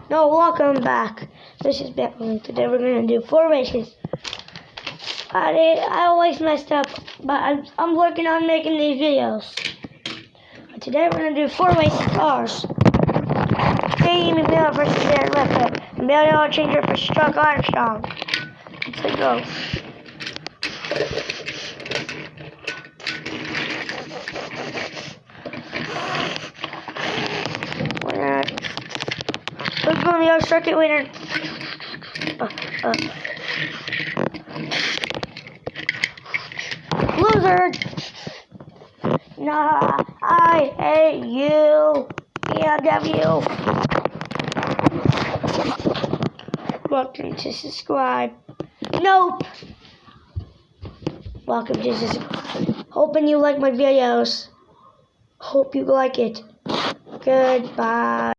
No, welcome back. This is Bentley. Today we're gonna do 4 races. I always messed up, but I'm working on making these videos. But today we're gonna do 4 race cars. JD Miller versus Darren Redford, and Billy Changer versus Chuck Armstrong. Let's go. Who's going to be our circuit winner? Loser! Nah, I hate you. BMW. Welcome to subscribe. Nope. Welcome to subscribe. Hoping you like my videos. Hope you like it. Goodbye.